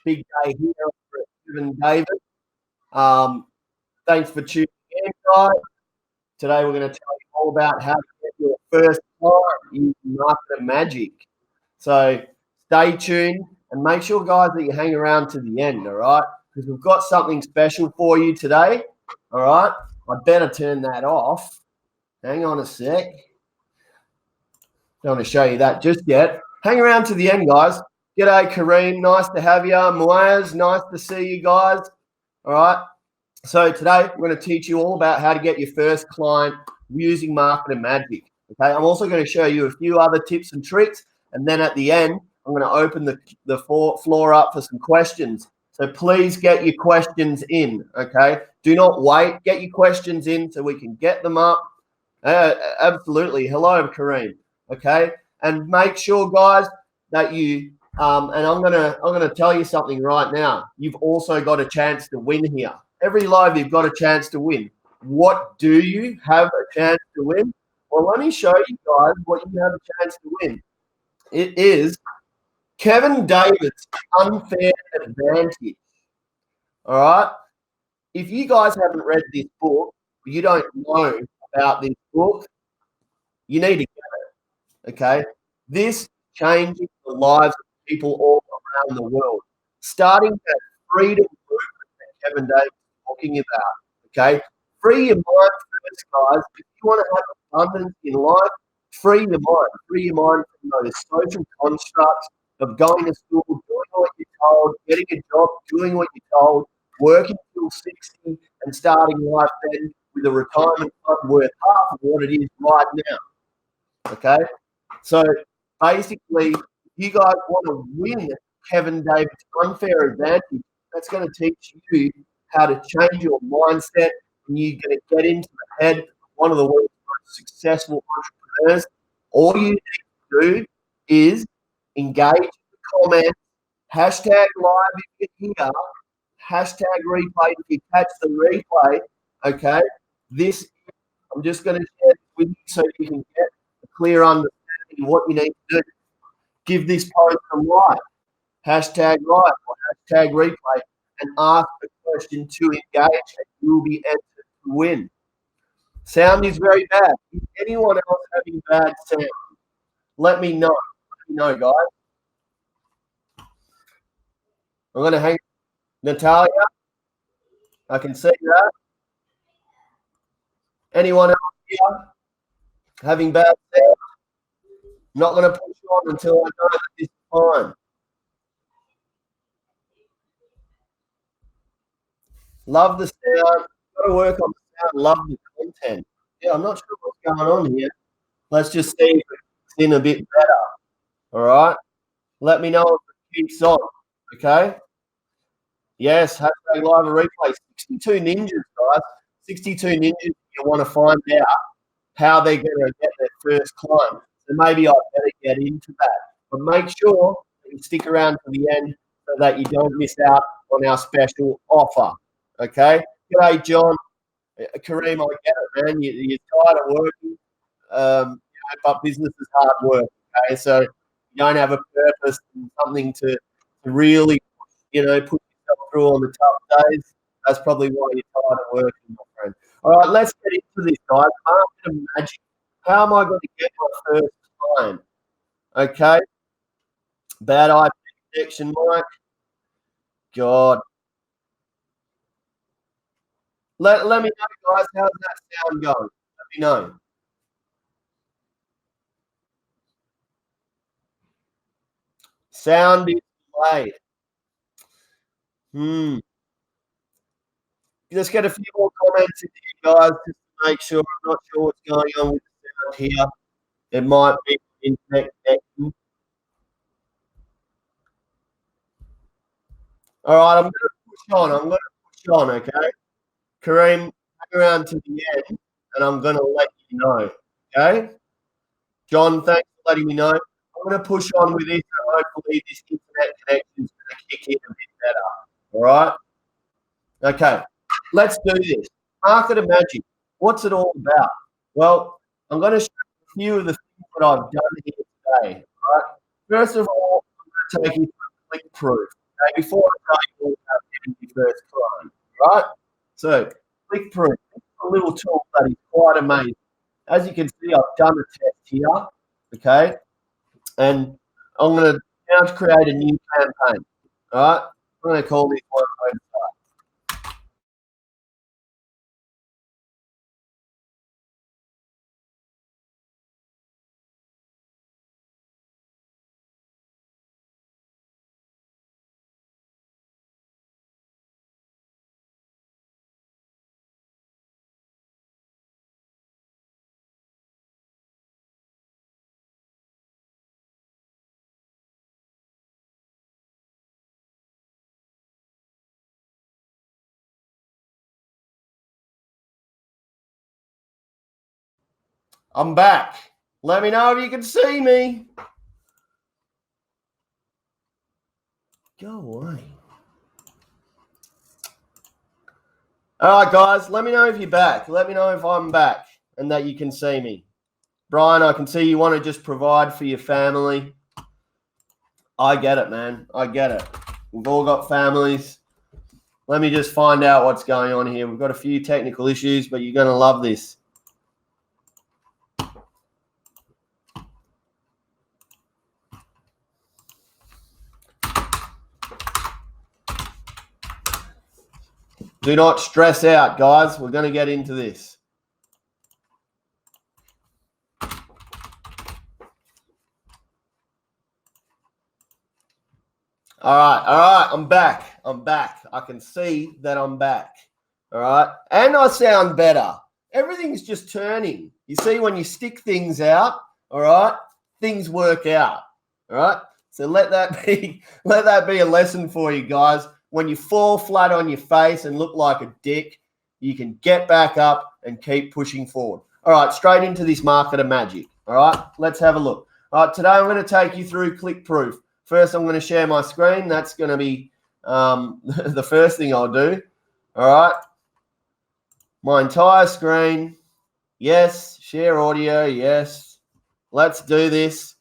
Big day here for Kevin David. Thanks for tuning in, guys. Today we're going to tell you all about how to get your first client using MarketerMagic. So stay tuned and make sure, guys, that you hang around to the end, all right? Because we've got something special for you today, all right? I better turn that off. Hang on a sec. Don't want to show you that just yet. Hang around to the end, guys. G'day, Kareem. Nice to have you. Moaz, nice to see you guys. All right. So today we're going to teach you all about how to get your first client using MarketerMagic. Okay. I'm also going to show you a few other tips and tricks. And then at the end, I'm going to open the floor up for some questions. So please get your questions in. Okay. Do not wait. Get your questions in so we can get them up. Absolutely. Hello, Kareem. Okay. And make sure, guys, that you and I'm gonna tell you something right now. You've also got a chance to win here. Every live, you've got a chance to win. What do you have a chance to win? Well, let me show you guys what you have a chance to win. It is Kevin David's Unfair Advantage. All right. If you guys haven't read this book, you don't know about this book, you need to get it. Okay. This changing the lives of people all around the world, starting that freedom movement that Kevin Davis is talking about. Okay, free your mind first, guys. If you want to have abundance in life, free your mind. Free your mind from those social constructs of going to school, doing what you're told, getting a job, doing what you're told, working till 60, and starting life then with a retirement fund worth half of what it is right now. Okay, so basically, you guys want to win Kevin David's Unfair Advantage. That's going to teach you how to change your mindset, and you're going to get into the head of one of the world's most successful entrepreneurs. All you need to do is engage in the comments, hashtag live if you're here, hashtag replay if you catch the replay. Okay, I'm just going to share this with you so you can get a clear understanding of what you need to do. Give this post a like, hashtag like or hashtag replay, and ask a question to engage, and you'll be entered to win. Sound is very bad. Is anyone else having bad sound? Let me know. Let me know, guys. I'm going to hang Natalia. I can see that. Anyone else here having bad sound? Not going to push on until I know that this is fine. Love the sound. Got to work on the sound. Love the content. Yeah, I'm not sure what's going on here. Let's just see if it's in a bit better. All right. Let me know if it keeps on. Okay. Yes. Hashtag live and replay. 62 ninjas, guys. 62 ninjas. You want to find out how they're going to get their first client. So maybe I better get into that. But make sure that you stick around to the end so that you don't miss out on our special offer. Okay. G'day, John. Kareem, I get it, man. You're tired of working, but business is hard work. Okay, so you don't have a purpose and something to really, put yourself through on the tough days. That's probably why you're tired of working, my friend. All right, let's get into this, guys. MarketerMagic. How am I going to get my first client? Okay. Bad IP connection, Mike. God. Let me know, guys. How's that sound going? Let me know. Sound is delayed. Let's get a few more comments in here, guys, just to make sure. I'm not sure what's going on with the sound here. It might be internet connection. All right, I'm going to push on. Okay, Kareem, hang around to the end, and I'm going to let you know. Okay, John, thanks for letting me know. I'm going to push on with this, and hopefully this internet connection is going to kick in a bit better. All right. Okay, let's do this. MarketerMagic. What's it all about? Well, I'm going to show you a few of the things that I've done here today. All right. First of all, I'm going to take you through ClickProof. Okay, before I tell you all about getting your first client, right? So, ClickProof, a little tool that is quite amazing. As you can see, I've done a test here, okay? And I'm going to now create a new campaign, all right? I'm going to call this one website. I'm back. Let me know if you can see me. Go away. All right, guys, let me know if you're back. Let me know if I'm back and that you can see me. Brian, I can see you want to just provide for your family. I get it, man. I get it. We've all got families. Let me just find out what's going on here. We've got a few technical issues, but you're going to love this. Do not stress out, guys. We're going to get into this. All right, I'm back. I can see that I'm back. All right, and I sound better. Everything's just turning. You see, when you stick things out, all right, things work out. All right, so let that be a lesson for you guys. When you fall flat on your face and look like a dick, you can get back up and keep pushing forward. All right, straight into this MarketerMagic. All right, let's have a look. All right, today I'm going to take you through ClickProof. First, I'm going to share my screen. That's going to be the first thing I'll do. All right. My entire screen. Yes. Share audio. Yes. Let's do this.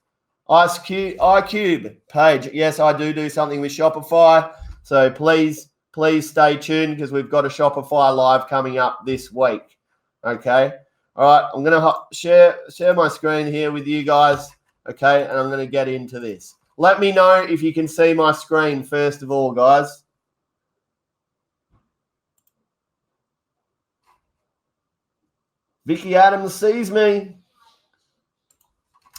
iCube page. Yes, I do something with Shopify. So please stay tuned because we've got a Shopify live coming up this week. Okay. All right. I'm going to share my screen here with you guys. Okay. And I'm going to get into this. Let me know if you can see my screen first of all, guys. Vicky Adams sees me.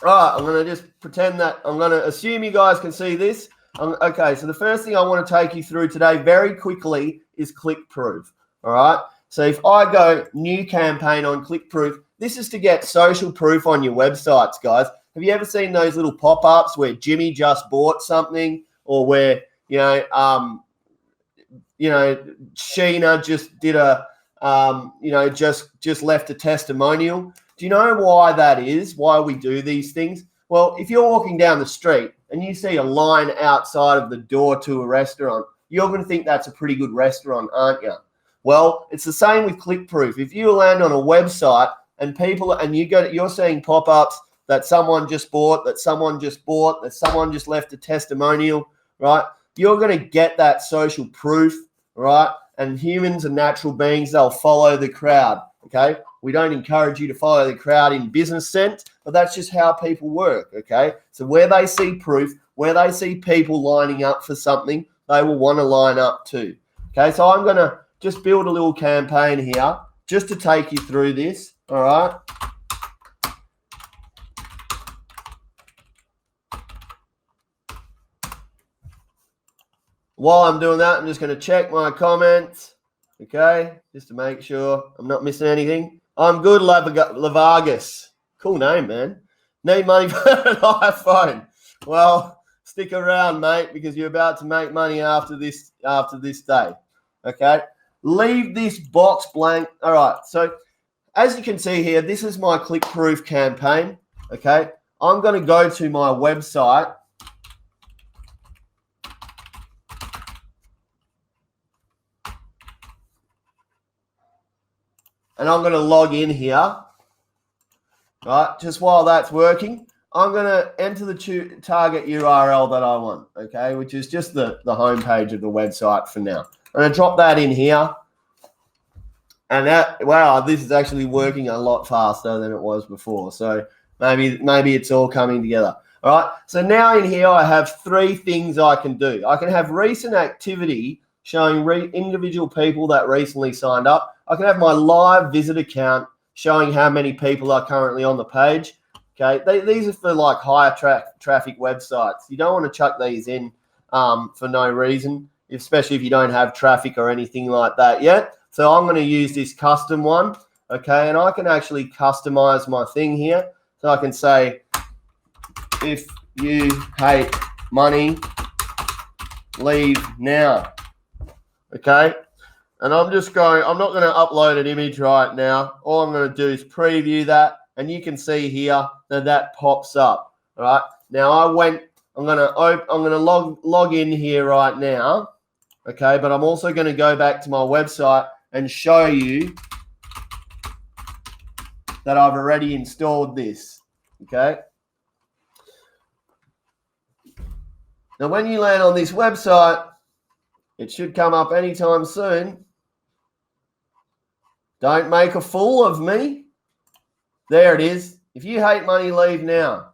All right, I'm going to just pretend that I'm going to assume you guys can see this. Okay, so the first thing I want to take you through today very quickly is ClickProof. All right, so if I go new campaign on ClickProof, this is to get social proof on your websites, guys. Have you ever seen those little pop-ups where Jimmy just bought something, or where Sheena just did a just left a testimonial? Do you know why that is? Why we do these things? Well, if you're walking down the street and you see a line outside of the door to a restaurant, you're going to think that's a pretty good restaurant, aren't you? Well, it's the same with ClickProof. If you land on a website and you're seeing pop-ups that someone just bought, that someone just left a testimonial, right? You're going to get that social proof, right? And humans are natural beings. They'll follow the crowd, okay? We don't encourage you to follow the crowd in business sense, but that's just how people work, okay? So where they see proof, where they see people lining up for something, they will want to line up too, okay? So I'm going to just build a little campaign here just to take you through this, all right? While I'm doing that, I'm just going to check my comments, okay, just to make sure I'm not missing anything. I'm good, Lavargas. Cool name, man. Need money for an iPhone. Well, stick around, mate, because you're about to make money after this day, okay? Leave this box blank. All right, so as you can see here, this is my ClickProof campaign, okay? I'm going to go to my website. And I'm going to log in here, right? Just while that's working, I'm going to enter the target URL that I want, okay, which is just the home page of the website for now. I'm going to drop that in here. And that, wow, this is actually working a lot faster than it was before. So maybe it's all coming together. All right. So now in here, I have 3 things I can do. I can have recent activity showing individual people that recently signed up. I can have my live visit count showing how many people are currently on the page. Okay. These are for like higher traffic websites. You don't want to chuck these in for no reason, especially if you don't have traffic or anything like that yet. So I'm going to use this custom one. Okay. And I can actually customize my thing here. So I can say, if you hate money, leave now. Okay. And I'm not going to upload an image right now. All I'm going to do is preview that. And you can see here that pops up. All right. Now I'm going to log in here right now. Okay. But I'm also going to go back to my website and show you that I've already installed this. Okay. Now, when you land on this website, it should come up anytime soon. Don't make a fool of me. There it is. If you hate money, leave now.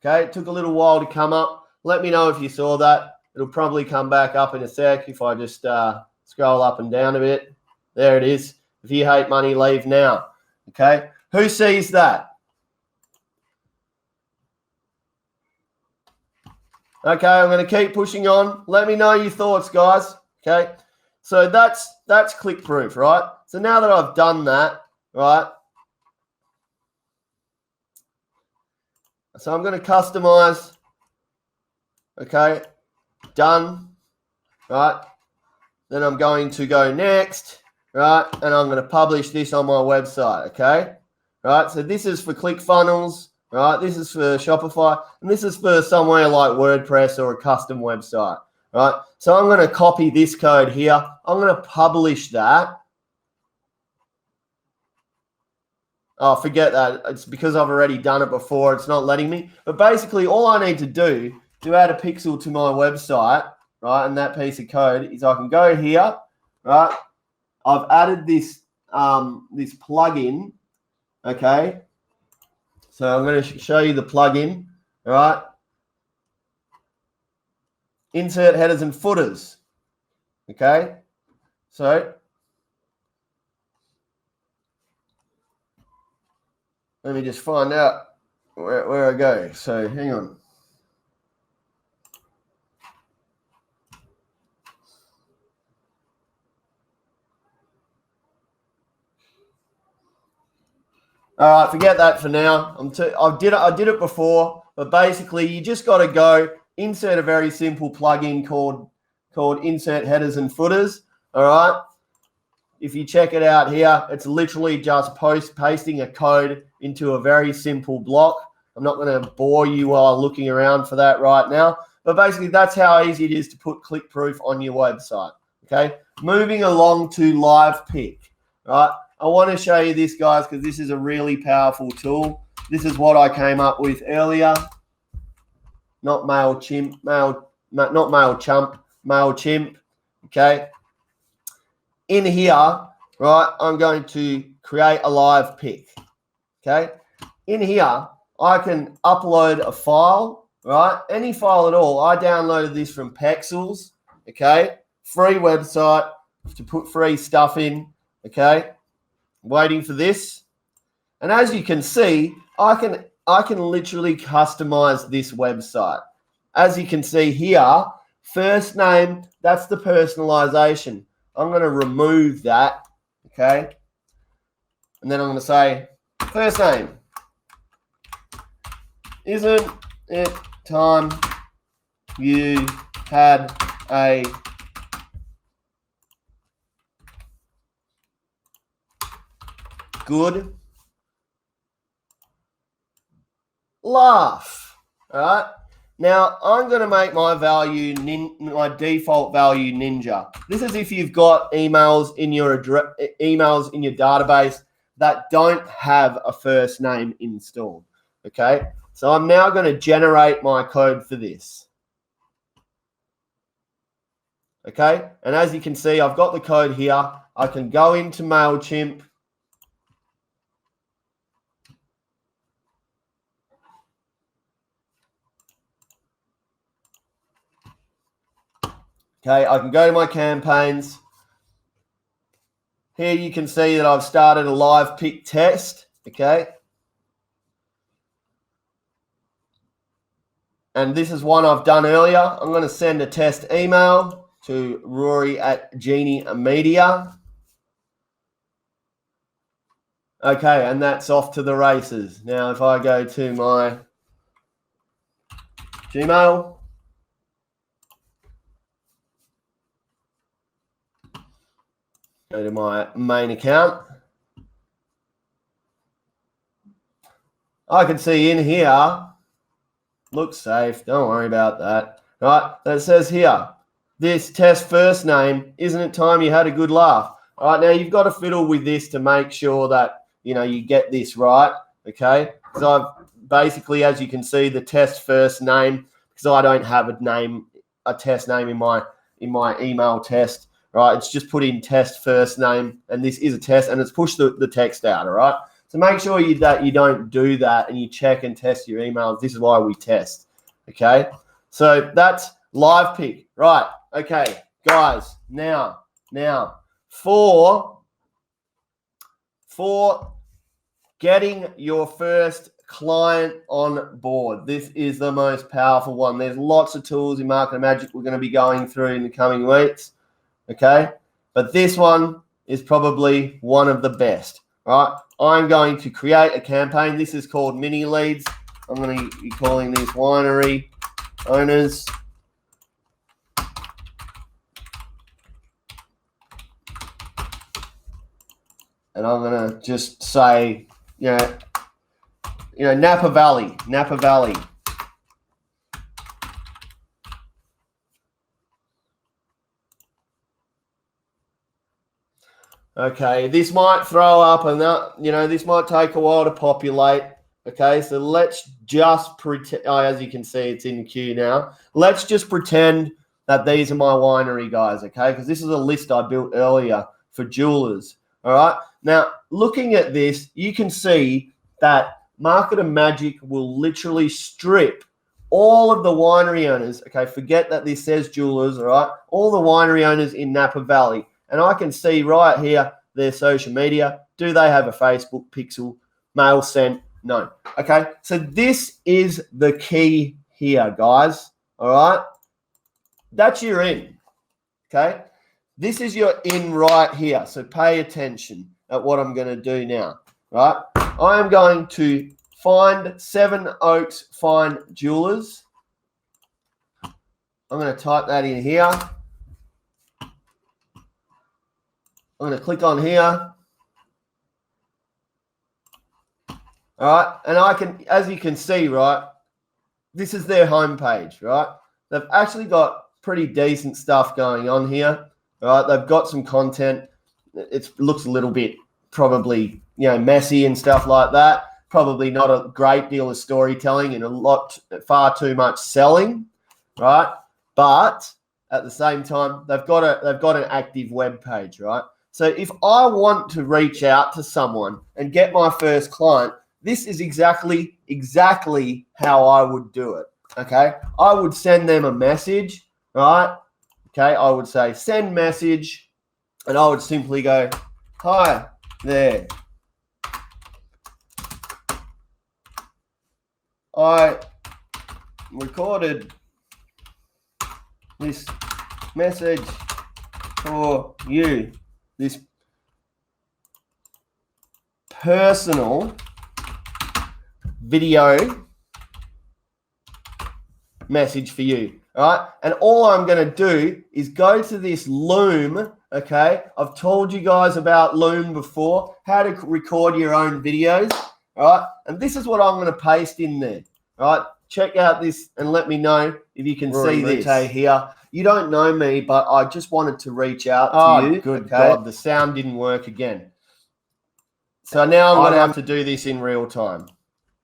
Okay, it took a little while to come up. Let me know if you saw that. It'll probably come back up in a sec if I just scroll up and down a bit. There it is. If you hate money, leave now. Okay, who sees that? Okay, I'm going to keep pushing on. Let me know your thoughts, guys. Okay, so that's ClickProof, right? So now that I've done that, right? So I'm going to customize. Okay, done, right? Then I'm going to go next, right? And I'm going to publish this on my website, okay? Right, so this is for ClickFunnels. Right, this is for Shopify, and this is for somewhere like WordPress or a custom website. Right, so I'm going to copy this code here. I'm going to publish that. Oh, forget that. It's because I've already done it before. It's not letting me. But basically, all I need to do to add a pixel to my website, right, and that piece of code is I can go here. Right, I've added this this plugin. Okay. So I'm going to show you the plugin, all right? Insert headers and footers, okay? So let me just find out where I go. So hang on. All right, forget that for now. I did it before, but basically you just got to go insert a very simple plugin called Insert Headers and Footers. All right. If you check it out here, it's literally just pasting a code into a very simple block. I'm not going to bore you while looking around for that right now, but basically that's how easy it is to put ClickProof on your website. Okay. Moving along to Live Pick. Right. I want to show you this, guys, because this is a really powerful tool. This is what I came up with earlier. Not MailChimp, MailChimp. Okay. In here, right, I'm going to create a live pick. Okay. In here, I can upload a file, right? Any file at all. I downloaded this from Pexels. Okay. Free website to put free stuff in. Okay. Waiting for this, and as you can see, I can literally customize this website. As you can see here, first name, that's the personalization. I'm going to remove that, okay, and then I'm going to say first name. Isn't it time you had a good laugh? All right. Now I'm going to make my value my default value Ninja. This is if you've got emails in your database that don't have a first name installed. Okay. So I'm now going to generate my code for this. Okay, and as you can see, I've got the code here. I can go into MailChimp. Okay, I can go to my campaigns. Here you can see that I've started a live pick test. Okay. And this is one I've done earlier. I'm going to send a test email to Rory at Genie Media. Okay, and that's off to the races. Now, if I go to my Gmail, go to my main account, I can see in here, looks safe, don't worry about that. Right, that says here, this test first name, isn't it time you had a good laugh? All right, now you've got to fiddle with this to make sure that, you know, you get this right, okay? So I've basically, as you can see, the test first name, because I don't have a test name in my email test, right? It's just put in test first name, and this is a test, and it's pushed the text out, all right? So make sure that you don't do that, and you check and test your emails. This is why we test, okay? So that's live pick, right? Okay, guys, now for getting your first client on board, this is the most powerful one. There's lots of tools in MarketerMagic we're going to be going through in the coming weeks, okay? But this one is probably one of the best, right? I'm going to create a campaign. This is called ManyLeads. I'm going to be calling these winery owners. And I'm going to just say, you know, Napa Valley. Okay, this might throw up, and that, you know, this might take a while to populate. Okay, so let's just pretend, as you can see, it's in queue now. Let's just pretend that these are my winery guys, okay? Because this is a list I built earlier for jewelers, all right? Now, looking at this, you can see that MarketerMagic will literally strip all of the winery owners, okay? Forget that this says jewelers, all right? All the winery owners in Napa Valley. And I can see right here their social media. Do they have a Facebook pixel? Mail sent? No. Okay, so this is the key here, guys. All right, that's your in. Okay, this is your in right here. So pay attention at what I'm going to do now. Right, I am going to find Seven Oaks Fine Jewelers. I'm going to type that in here. I'm going to click on here. All right, and I can, as you can see, right, this is their homepage, right? They've actually got pretty decent stuff going on here, all right? They've got some content. It looks a little bit probably, you know, messy and stuff like that. Probably not a great deal of storytelling and far too much selling, right? But at the same time, they've got an active web page, right? So if I want to reach out to someone and get my first client, this is exactly how I would do it, okay? I would send them a message, right? Okay, I would say send message, and I would simply go, hi there. I recorded this message for you, this personal video message for you, all right? And all I'm going to do is go to this Loom, okay? I've told you guys about Loom before, how to record your own videos, all right? And this is what I'm going to paste in there, all right? Check out this and let me know if you can see this here. You don't know me, but I just wanted to reach out to you. Good God, the sound didn't work again. So now I'm going to have to do this in real time.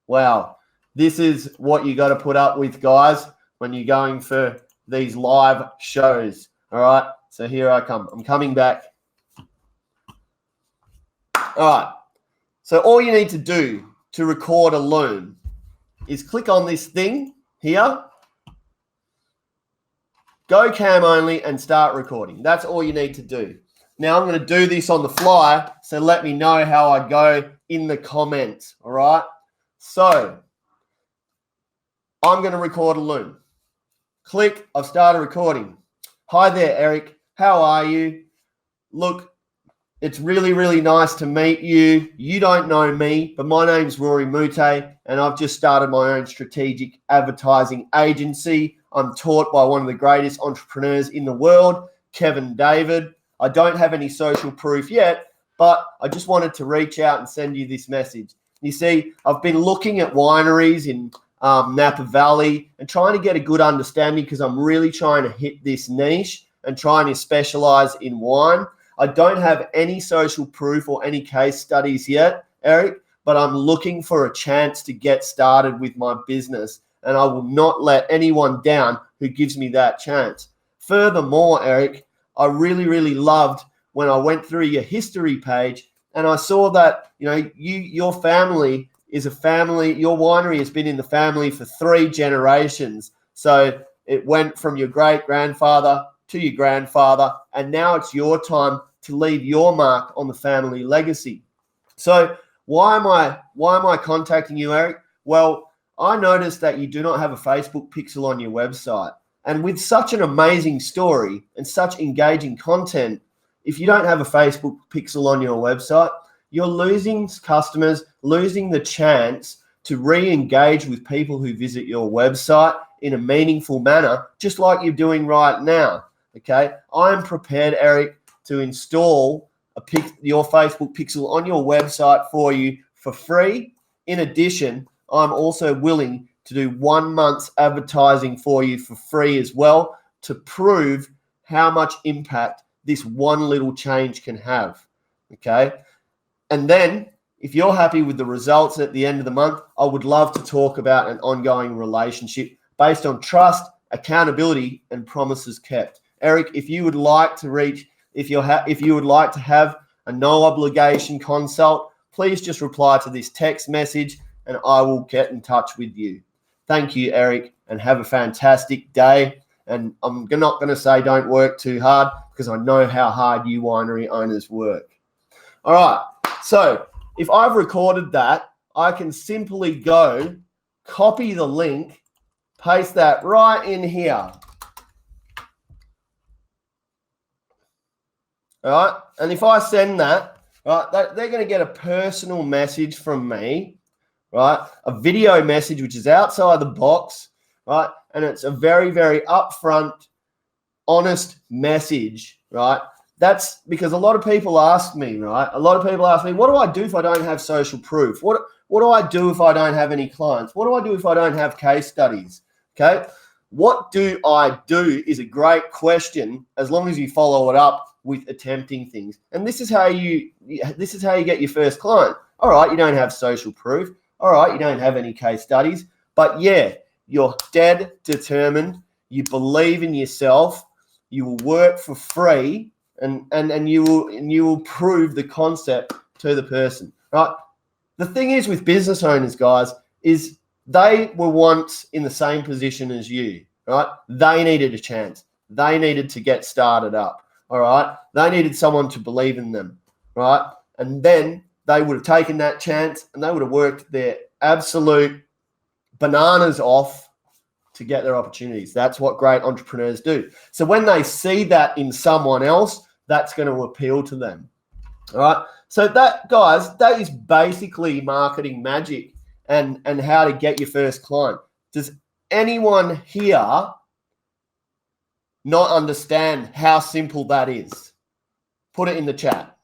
Wow. This is what you got to put up with, guys, when you're going for these live shows. All right, so here I come. I'm coming back. All right, so all you need to do to record a loom is click on this thing here, go cam only, and start recording. That's all you need to do. Now I'm going to do this on the fly, so let me know how I go in the comments, all right? So I'm going to record a loom. Click, I've started recording. Hi there, Eric. How are you? Look, it's really, really nice to meet you. You don't know me, but my name's Rory Mouttet, and I've just started my own strategic advertising agency. I'm taught by one of the greatest entrepreneurs in the world, Kevin David. I don't have any social proof yet, but I just wanted to reach out and send you this message. You see, I've been looking at wineries in Napa Valley and trying to get a good understanding because I'm really trying to hit this niche and trying to specialize in wine. I don't have any social proof or any case studies yet, Eric, but I'm looking for a chance to get started with my business, and I will not let anyone down who gives me that chance. Furthermore, Eric, I really, really loved when I went through your history page and I saw that, you know, your family is a family, your winery has been in the family for 3 generations. So it went from your great-grandfather to your grandfather, and now it's your time to leave your mark on the family legacy. So why am I contacting you, Eric? Well, I noticed that you do not have a Facebook pixel on your website. And with such an amazing story and such engaging content, if you don't have a Facebook pixel on your website, you're losing customers, losing the chance to re-engage with people who visit your website in a meaningful manner, just like you're doing right now. Okay, I'm prepared, Eric, to install your Facebook pixel on your website for you for free. In addition, I'm also willing to do 1 month's advertising for you for free as well to prove how much impact this one little change can have. Okay, and then if you're happy with the results at the end of the month, I would love to talk about an ongoing relationship based on trust, accountability, and promises kept. Eric, if you would like to if you would like to have a no obligation consult, please just reply to this text message and I will get in touch with you. Thank you, Eric, and have a fantastic day. And I'm not going to say don't work too hard because I know how hard you winery owners work. All right. So if I've recorded that, I can simply go copy the link, paste that right in here. All right, and if I send that, right, they're going to get a personal message from me, right, a video message which is outside the box, right, and it's a very, very upfront, honest message, right. That's because a lot of people ask me, right, what do I do if I don't have social proof? What do I do if I don't have any clients? What do I do if I don't have case studies? Okay, what do I do is a great question as long as you follow it up with attempting things. And this is how you get your first client. All right, you don't have social proof. All right, you don't have any case studies, but yeah, you're dead determined. You believe in yourself. You will work for free, and you will prove the concept to the person. Right? The thing is with business owners, guys, is they were once in the same position as you. Right? They needed a chance. They needed to get started up. All right, they needed someone to believe in them, right? And then they would have taken that chance and they would have worked their absolute bananas off to get their opportunities. That's what great entrepreneurs do. So when they see that in someone else, that's going to appeal to them. All right. So that, guys, that is basically marketing magic and how to get your first client. Does anyone here not understand how simple that is? Put it in the chat.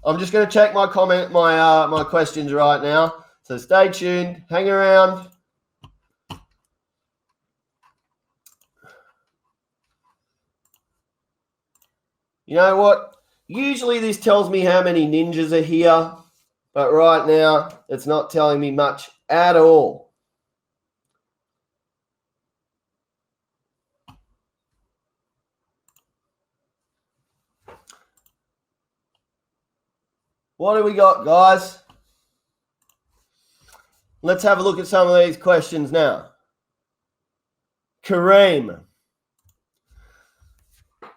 I'm just going to check my questions right now. So stay tuned, hang around. You know what? Usually this tells me how many ninjas are here. But right now, it's not telling me much at all. What do we got, guys? Let's have a look at some of these questions now. Kareem,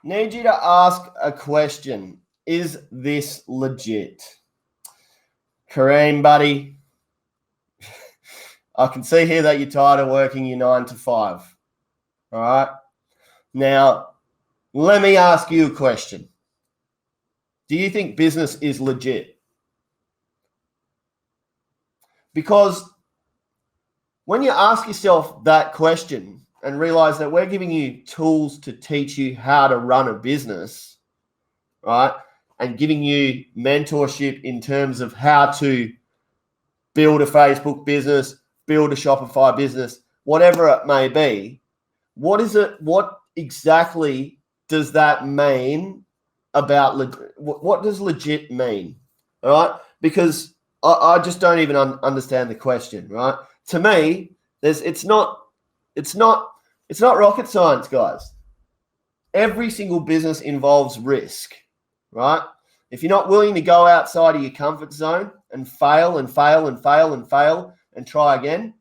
need you to ask a question. Is this legit? Kareem, buddy, I can see here that you're tired of working your 9 to 5. All right. Now, let me ask you a question. Do you think business is legit? Because when you ask yourself that question and realize that we're giving you tools to teach you how to run a business, right? And giving you mentorship in terms of how to build a Facebook business, build a Shopify business, whatever it may be. What is it? What exactly does that mean about what does legit mean? All right, because I just don't even understand the question. Right, to me, it's not rocket science, guys. Every single business involves risk, right? If you're not willing to go outside of your comfort zone and fail and fail and fail and fail and try again,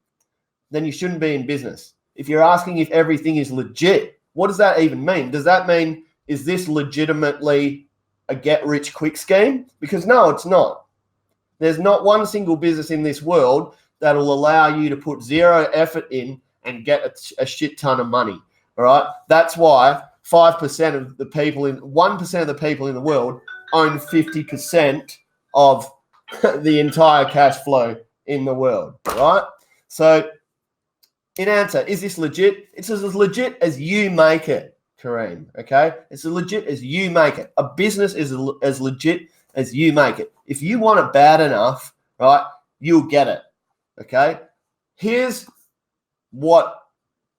then you shouldn't be in business. If you're asking if everything is legit, what does that even mean? Does that mean, is this legitimately a get-rich-quick scheme? Because no, it's not. There's not one single business in this world that will allow you to put zero effort in and get a shit ton of money, all right? That's why 5% of the people 1% of the people in the world own 50% of the entire cash flow in the world, right? So in answer, is this legit? It's as legit as you make it, Kareem, okay? It's as legit as you make it. A business is as legit as you make it. If you want it bad enough, right, you'll get it, okay? Here's what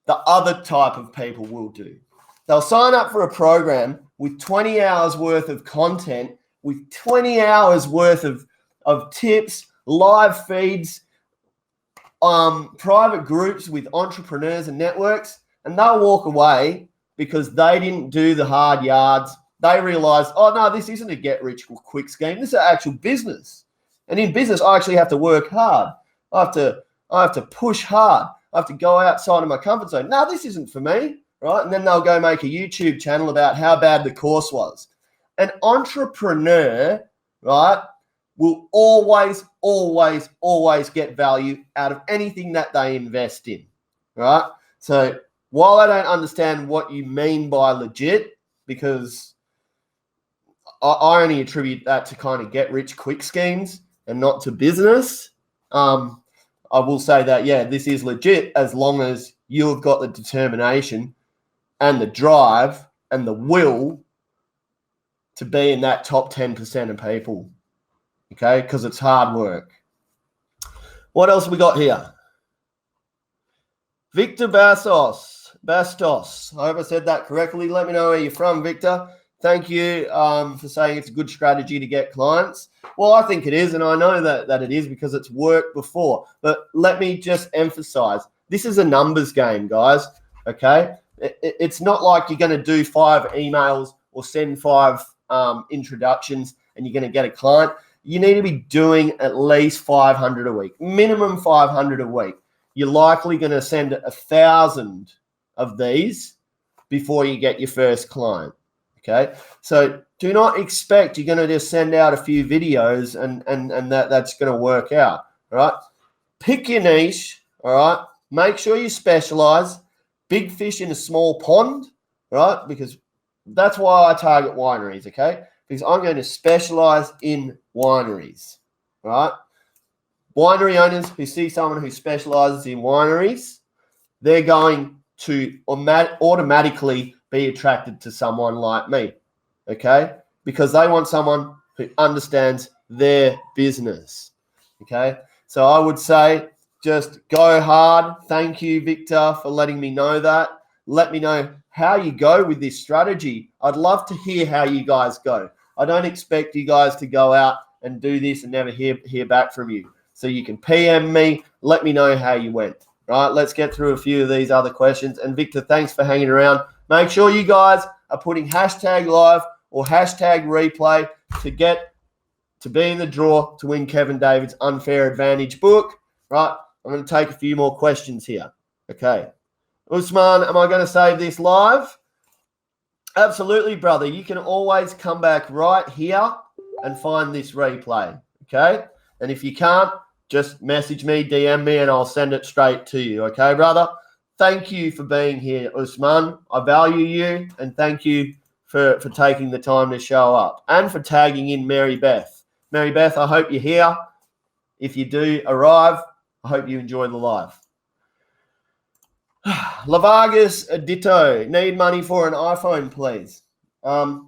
the other type of people will do. They'll sign up for a program with 20 hours worth of content, with 20 hours worth of tips, live feeds, private groups with entrepreneurs and networks, and they'll walk away because they didn't do the hard yards. They realized, oh no, this isn't a get-rich-quick scheme. This is an actual business. And in business, I actually have to work hard. I have to push hard. I have to go outside of my comfort zone. No, this isn't for me, right? And then they'll go make a YouTube channel about how bad the course was. An entrepreneur, right, will always, always, always get value out of anything that they invest in, right? So while I don't understand what you mean by legit, because I only attribute that to kind of get-rich-quick schemes and not to business, I will say that, yeah, this is legit as long as you've got the determination and the drive and the will to be in that top 10% of people, okay? Because it's hard work. What else we got here? Victor Bastos. I hope I said that correctly. Let me know where you're from, Victor. Thank you for saying it's a good strategy to get clients. Well, I think it is, and I know that it is because it's worked before. But let me just emphasize, this is a numbers game, guys, okay? It's not like you're going to do 5 emails or send 5 introductions and you're going to get a client. You need to be doing at least 500 a week, minimum 500 a week. You're likely going to send 1,000 of these before you get your first client. Okay, so do not expect you're going to just send out a few videos and that's going to work out. All right, pick your niche. All right, make sure you specialize. Big fish in a small pond. Right, because that's why I target wineries. Okay, because I'm going to specialize in wineries. Right, winery owners who see someone who specializes in wineries, they're going to automatically be attracted to someone like me, okay? Because they want someone who understands their business, okay? So I would say just go hard. Thank you, Victor, for letting me know that. Let me know how you go with this strategy. I'd love to hear how you guys go. I don't expect you guys to go out and do this and never hear back from you. So you can PM me, let me know how you went. Right, let's get through a few of these other questions. And Victor, thanks for hanging around. Make sure you guys are putting hashtag live or hashtag replay to get to be in the draw to win Kevin David's Unfair Advantage book. Right, I'm going to take a few more questions here. Okay. Usman, am I going to save this live? Absolutely, brother. You can always come back right here and find this replay. Okay. And if you can't, just message me, DM me, and I'll send it straight to you. Okay, brother? Thank you for being here, Usman. I value you, and thank you for taking the time to show up and for tagging in Mary Beth. Mary Beth, I hope you're here. If you do arrive, I hope you enjoy the live. Lavagas Ditto, need money for an iPhone, please. Are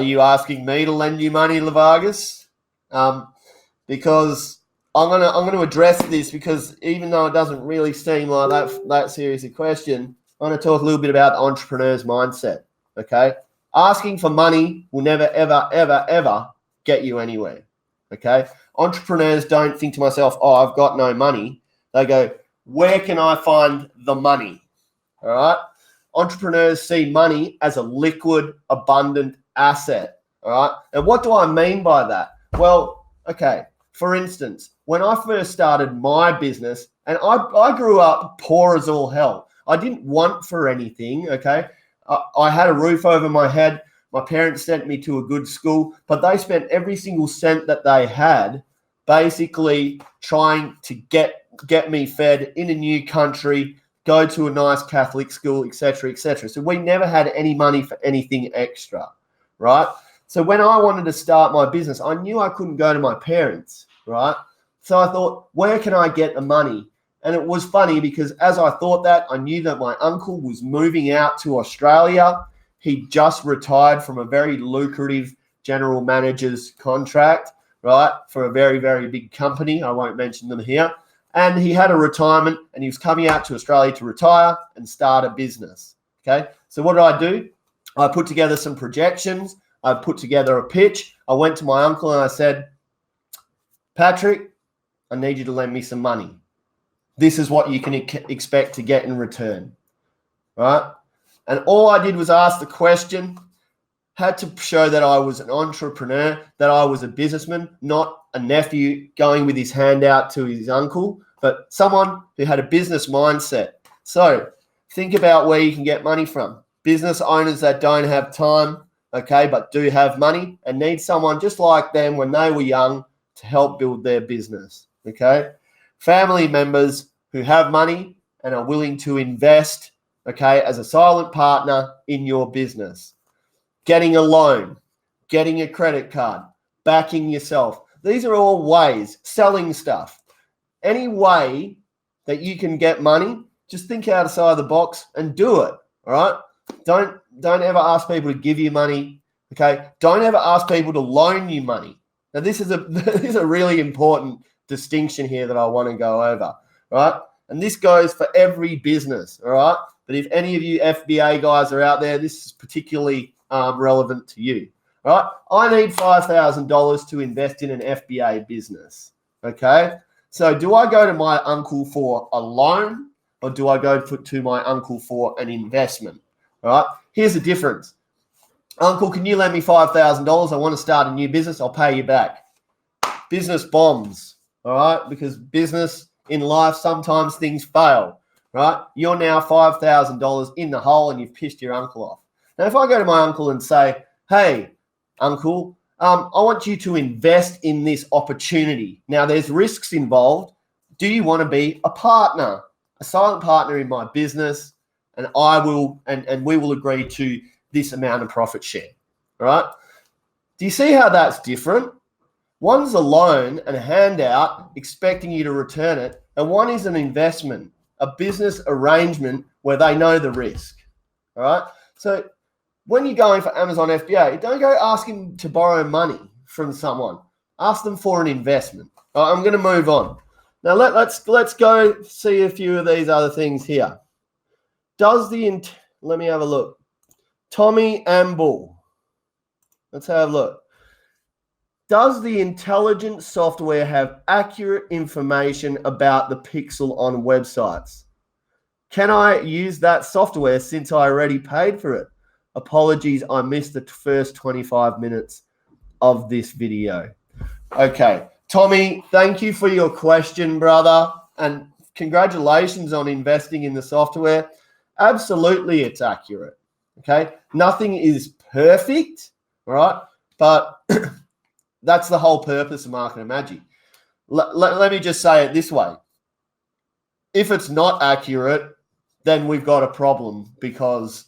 you asking me to lend you money, Lavagas? Because I'm gonna address this, because even though it doesn't really seem like that serious a question, I'm going to talk a little bit about the entrepreneur's mindset. Okay, asking for money will never, ever, ever, ever get you anywhere. Okay, entrepreneurs don't think to myself, "Oh, I've got no money." They go, "Where can I find the money?" All right. Entrepreneurs see money as a liquid, abundant asset. All right. And what do I mean by that? Well, okay. For instance, when I first started my business, and I grew up poor as all hell. I didn't want for anything, okay? I had a roof over my head. My parents sent me to a good school, but they spent every single cent that they had basically trying to get me fed in a new country, go to a nice Catholic school, etc., etc. So we never had any money for anything extra, right? So when I wanted to start my business, I knew I couldn't go to my parents, right? So I thought, where can I get the money? And it was funny because as I thought that, I knew that my uncle was moving out to Australia. He just retired from a very lucrative general manager's contract, right, for a very, very big company. I won't mention them here. And he had a retirement, and he was coming out to Australia to retire and start a business, okay? So what did I do? I put together some projections. I put together a pitch. I went to my uncle and I said, "Patrick, I need you to lend me some money. This is what you can expect to get in return," right? And all I did was ask the question, had to show that I was an entrepreneur, that I was a businessman, not a nephew going with his hand out to his uncle, but someone who had a business mindset. So think about where you can get money from. Business owners that don't have time, okay, but do have money and need someone just like them when they were young to help build their business, okay? Family members who have money and are willing to invest, okay, as a silent partner in your business. Getting a loan, getting a credit card, backing yourself. These are all ways, selling stuff. Any way that you can get money, just think outside the box and do it, all right? Don't ever ask people to give you money, okay? Don't ever ask people to loan you money. Now, this is a really important distinction here that I want to go over, right? And this goes for every business, all right? But if any of you FBA guys are out there, this is particularly relevant to you, all right? I need $5,000 to invest in an FBA business, okay? So do I go to my uncle for a loan, or do I go to my uncle for an investment? All right, here's the difference. Uncle, can you lend me $5,000? I want to start a new business. I'll pay you back. Business bombs, all right, because business in life, sometimes things fail, right? You're now $5,000 in the hole and you've pissed your uncle off. Now, if I go to my uncle and say, "Hey, uncle, I want you to invest in this opportunity. Now, there's risks involved. Do you want to be a partner, a silent partner in my business? And I will, and we will agree to this amount of profit share." All right? Do you see how that's different? One's a loan and a handout expecting you to return it, and one is an investment, a business arrangement where they know the risk. All right? So when you're going for Amazon FBA, don't go asking to borrow money from someone. Ask them for an investment. All right, I'm going to move on. Now let's go see a few of these other things here. Let me have a look. Tommy Amble. Let's have a look. Does the intelligent software have accurate information about the pixel on websites? Can I use that software since I already paid for it? Apologies, I missed the first 25 minutes of this video. Okay, Tommy, thank you for your question, brother, and congratulations on investing in the software. Absolutely, it's accurate. Okay, nothing is perfect, all right, but that's the whole purpose of MarketerMagic. Let me just say it this way. If it's not accurate, then we've got a problem, because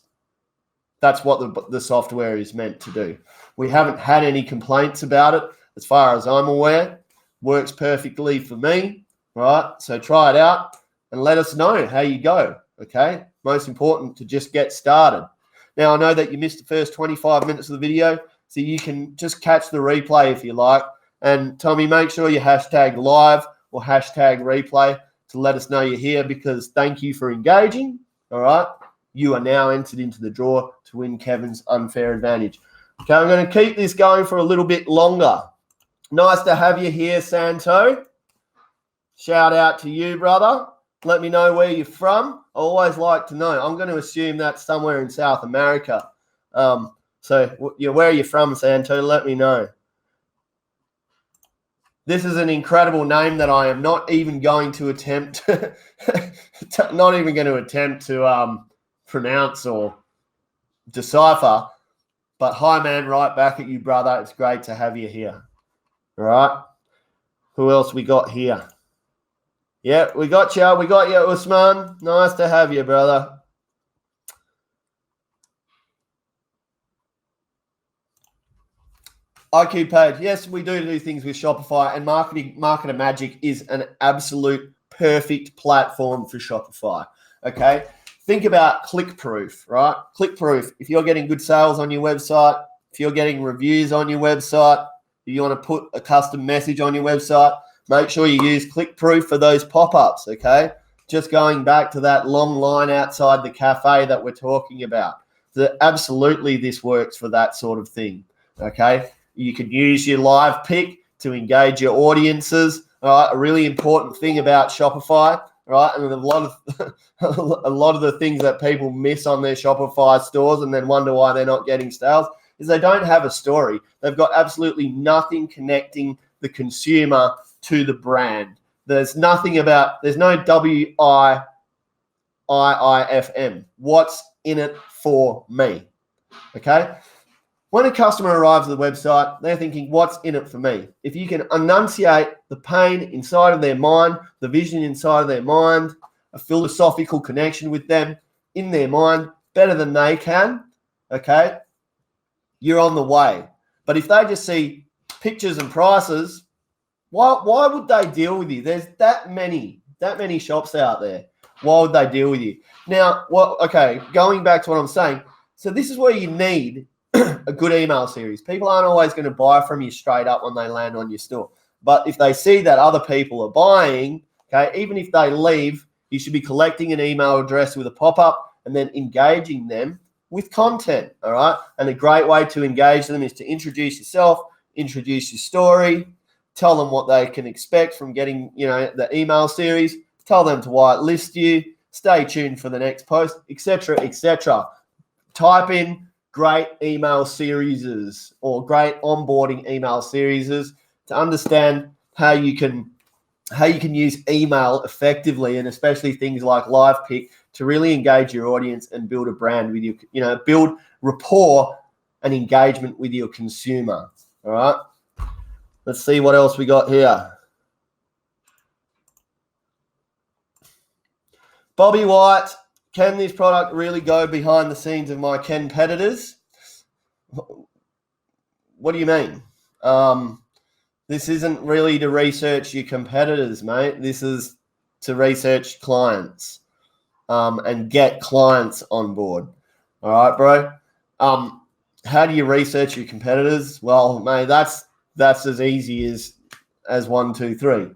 that's what the software is meant to do. We haven't had any complaints about it as far as I'm aware. Works perfectly for me, right? So try it out and let us know how you go, okay? Most important to just get started. Now, I know that you missed the first 25 minutes of the video, so you can just catch the replay if you like. And Tommy, make sure you hashtag live or hashtag replay to let us know you're here, because thank you for engaging, all right? You are now entered into the draw to win Kevin's unfair advantage. Okay, I'm going to keep this going for a little bit longer. Nice to have you here, Santo. Shout out to you, brother. Let me know where you're from. I always like to know. I'm going to assume that's somewhere in South America. So where are you from, Santo? Let me know. This is an incredible name that I am not even going to attempt to pronounce or decipher. But hi, man, right back at you, brother. It's great to have you here. All right. Who else we got here? Yeah, we got you. We got you, Usman. Nice to have you, brother. IQ page. Yes, we do things with Shopify, and MarketerMagic is an absolute perfect platform for Shopify. Okay. Think about ClickProof, right? ClickProof, if you're getting good sales on your website, if you're getting reviews on your website, if you want to put a custom message on your website, make sure you use ClickProof for those pop-ups, okay? Just going back to that long line outside the cafe that we're talking about. So absolutely, this works for that sort of thing, okay? You can use your live pick to engage your audiences. All right, a really important thing about Shopify, right? And a lot of the things that people miss on their Shopify stores and then wonder why they're not getting sales is they don't have a story. They've got absolutely nothing connecting the consumer to the brand. There's no WIIFM. What's in it for me? Okay? When a customer arrives at the website, they're thinking, what's in it for me? If you can enunciate the pain inside of their mind, the vision inside of their mind, a philosophical connection with them in their mind better than they can, okay, you're on the way. But if they just see pictures and prices, why would they deal with you? There's that many shops out there. Why would they deal with you? Now, going back to what I'm saying, so this is where you need a good email series. People aren't always going to buy from you straight up when they land on your store. But if they see that other people are buying, okay, even if they leave, you should be collecting an email address with a pop-up and then engaging them with content, all right? And a great way to engage them is to introduce yourself, introduce your story, tell them what they can expect from getting, the email series, tell them to whitelist you, stay tuned for the next post, etc., etc. Type in great email series or great onboarding email series to understand how you can use email effectively, and especially things like live pick to really engage your audience and build a brand with you, build rapport and engagement with your consumer. All right. Let's see what else we got here. Bobby White, can this product really go behind the scenes of my competitors? What do you mean? This isn't really to research your competitors, mate. This is to research clients and get clients on board. All right, bro? How do you research your competitors? Well, mate, that's as easy as 1, 2, 3.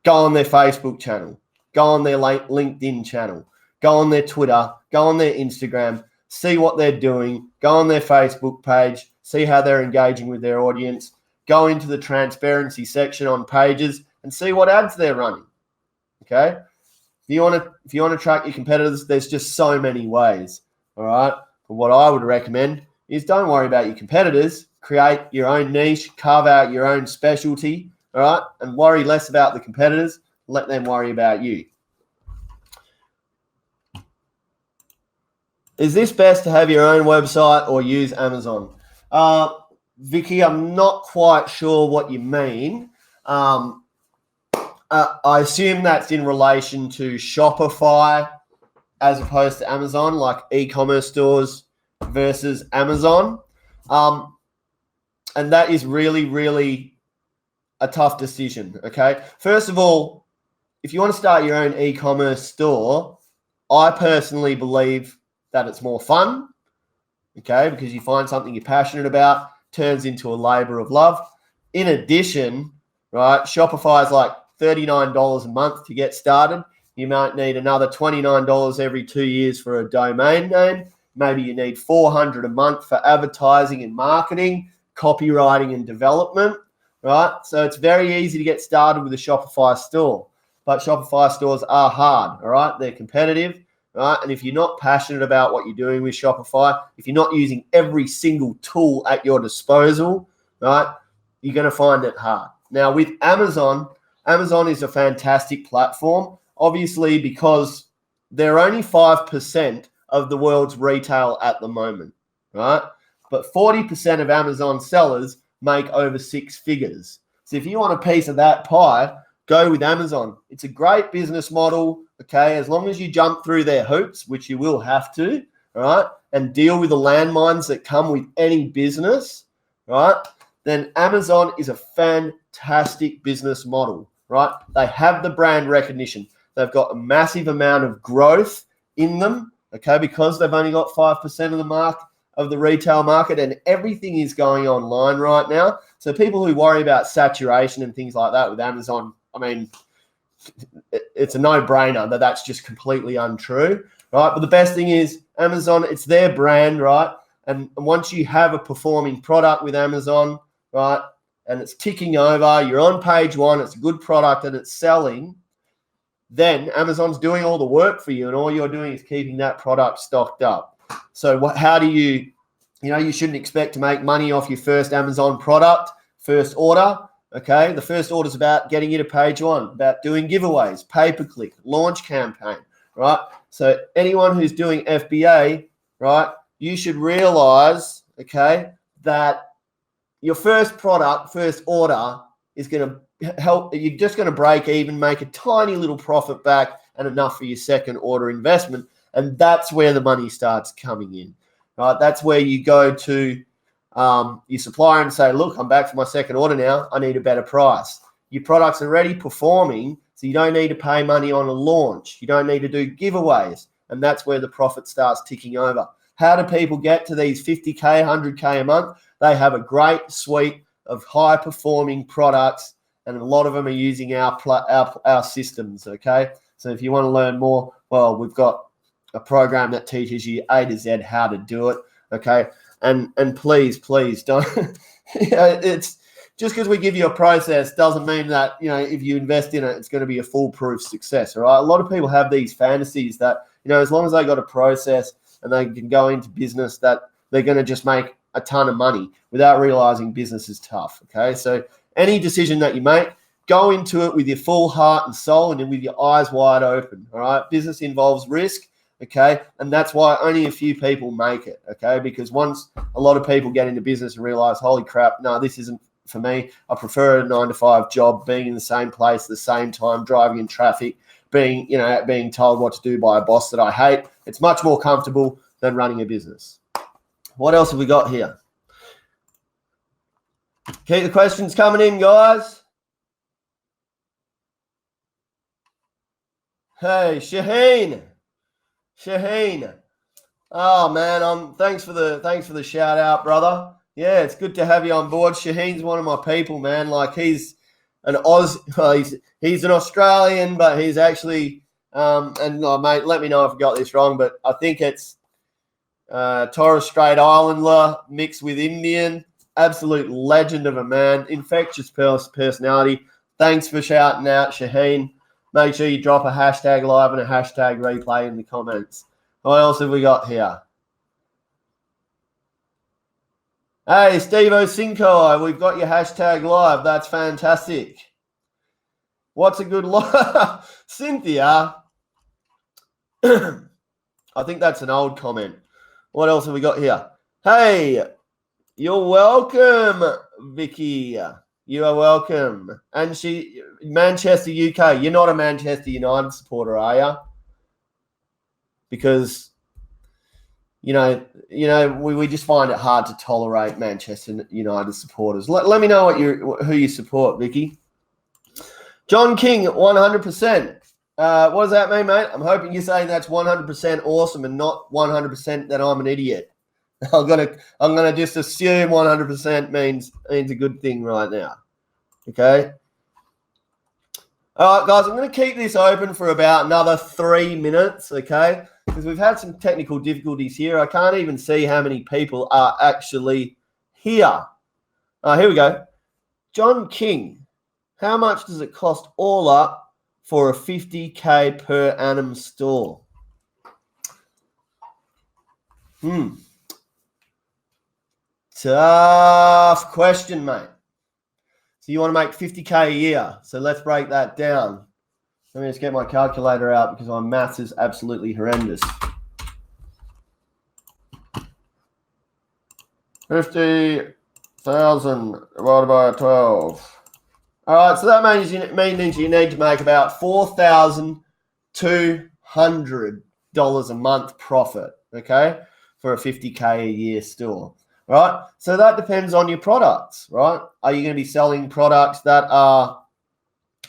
Go on their Facebook channel. Go on their LinkedIn channel. Go on their Twitter. Go on their Instagram. See what they're doing. Go on their Facebook page. See how they're engaging with their audience. go into the transparency section on pages and see what ads they're running. Okay. If you want to track your competitors, there's just so many ways. All right. But what I would recommend is don't worry about your competitors. Create your own niche, carve out your own specialty. All right. And worry less about the competitors. Let them worry about you. Is this best to have your own website or use Amazon? Vicky, I'm not quite sure what you mean. I assume that's in relation to Shopify as opposed to Amazon, like e-commerce stores versus Amazon. And that is really, really a tough decision, okay? First of all, if you want to start your own e-commerce store, I personally believe that it's more fun, okay, because you find something you're passionate about, turns into a labor of love. In addition, right, Shopify is like $39 a month to get started. You might need another $29 every 2 years for a domain name. Maybe you need $400 a month for advertising and marketing, copywriting and development, right? So it's very easy to get started with a Shopify store, but Shopify stores are hard, all right? They're competitive. Right? And if you're not passionate about what you're doing with Shopify, if you're not using every single tool at your disposal, right, you're going to find it hard. Now, with Amazon, Amazon is a fantastic platform, obviously, because they're only 5% of the world's retail at the moment, right? But 40% of Amazon sellers make over 6 figures. So if you want a piece of that pie, go with Amazon. It's a great business model, okay, as long as you jump through their hoops, which you will have to, all right, and deal with the landmines that come with any business, right, then Amazon is a fantastic business model, right? They have the brand recognition. They've got a massive amount of growth in them, okay, because they've only got 5% of the retail market, and everything is going online right now. So people who worry about saturation and things like that with Amazon, I mean, it's a no-brainer that that's just completely untrue, right? But the best thing is Amazon, it's their brand, right? And once you have a performing product with Amazon, right, and it's ticking over, you're on page one, it's a good product and it's selling, then Amazon's doing all the work for you, and all you're doing is keeping that product stocked up. So how do you shouldn't expect to make money off your first Amazon product, first order. Okay, the first order is about getting you to page one, about doing giveaways, pay-per-click, launch campaign, right? So anyone who's doing FBA, right, you should realize, okay, that your first product, first order is going to help. You're just going to break even, make a tiny little profit back, and enough for your second order investment. And that's where the money starts coming in, right? That's where you go to your supplier and say, look, I'm back for my second order now. I need a better price. Your product's already performing, so you don't need to pay money on a launch. You don't need to do giveaways. And that's where the profit starts ticking over. How do people get to these 50K, 100K a month? They have a great suite of high-performing products, and a lot of them are using our systems, okay? So if you want to learn more, well, we've got a program that teaches you A to Z how to do it, okay? And please don't, it's just because we give you a process doesn't mean that, if you invest in it, it's going to be a foolproof success, all right? A lot of people have these fantasies that, as long as they got a process and they can go into business, that they're going to just make a ton of money without realizing business is tough, okay? So any decision that you make, go into it with your full heart and soul and with your eyes wide open, all right? Business involves risk. Okay, and that's why only a few people make it, okay? Because once a lot of people get into business and realize, holy crap, no, this isn't for me. I prefer a 9-to-5 job, being in the same place at the same time, driving in traffic, being told what to do by a boss that I hate. It's much more comfortable than running a business. What else have we got here? Keep the questions coming in, guys. Hey, Shaheen. Oh man, thanks for the shout out, brother. Yeah, it's good to have you on board. Shaheen's one of my people, man. Like he's an he's an Australian, but he's actually mate, let me know if I got this wrong, but I think it's Torres Strait Islander mixed with Indian. Absolute legend of a man. Infectious personality. Thanks for shouting out, Shaheen. Make sure you drop a hashtag live and a hashtag replay in the comments. What else have we got here? Hey, Steve Osinko, we've got your hashtag live. That's fantastic. What's a good live? Cynthia. I think that's an old comment. What else have we got here? Hey, you're welcome, Vicky. You are welcome. And Manchester, UK. You're not a Manchester United supporter, are you? Because, we just find it hard to tolerate Manchester United supporters. Let me know who you support, Vicky. John King, 100%. What does that mean, mate? I'm hoping you're saying that's 100% awesome and not 100% that I'm an idiot. I'm gonna just assume 100% means a good thing right now. Okay. All right, guys, I'm going to keep this open for about another 3 minutes, okay? Because we've had some technical difficulties here. I can't even see how many people are actually here. Here we go. John King, how much does it cost all up for a 50K per annum store? Tough question, mate. So you want to make 50K a year. So let's break that down. Let me just get my calculator out because my maths is absolutely horrendous. 50,000 divided by 12. All right, so that means you need to make about $4,200 a month profit, okay, for a 50K a year store. Right, so that depends on your products, right? Are you going to be selling products that are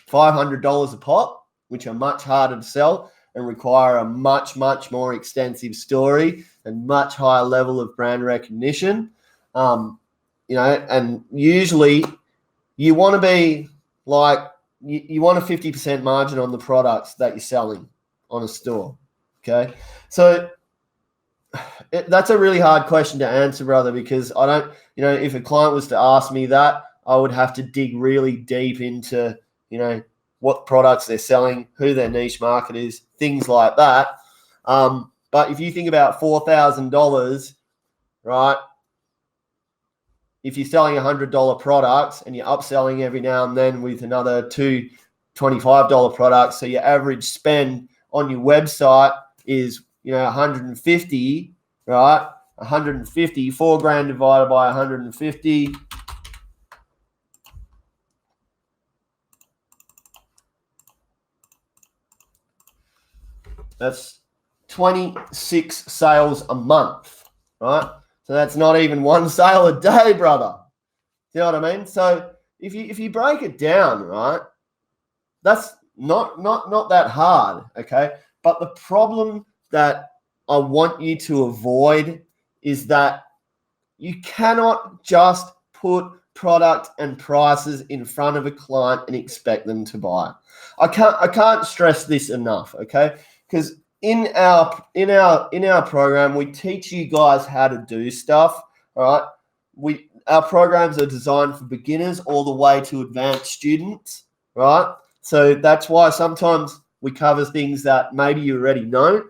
$500 a pop, which are much harder to sell and require a much, much more extensive story and much higher level of brand recognition? And usually you want to be like, you want a 50% margin on the products that you're selling on a store, okay? So that's a really hard question to answer, brother, because I don't, if a client was to ask me that, I would have to dig really deep into, what products they're selling, who their niche market is, things like that. But if you think about $4,000, right, if you're selling $100 products and you're upselling every now and then with another two $25 products, so your average spend on your website is, 150, right? 150, $4,000 divided by 150. That's 26 sales a month, right? So that's not even one sale a day, brother. You know what I mean? So if you break it down, right, that's not that hard, okay? But the problem that I want you to avoid is that you cannot just put product and prices in front of a client and expect them to buy. I can't stress this enough, okay? Because in our program, we teach you guys how to do stuff, all right? Our programs are designed for beginners all the way to advanced students, right? So that's why sometimes we cover things that maybe you already know,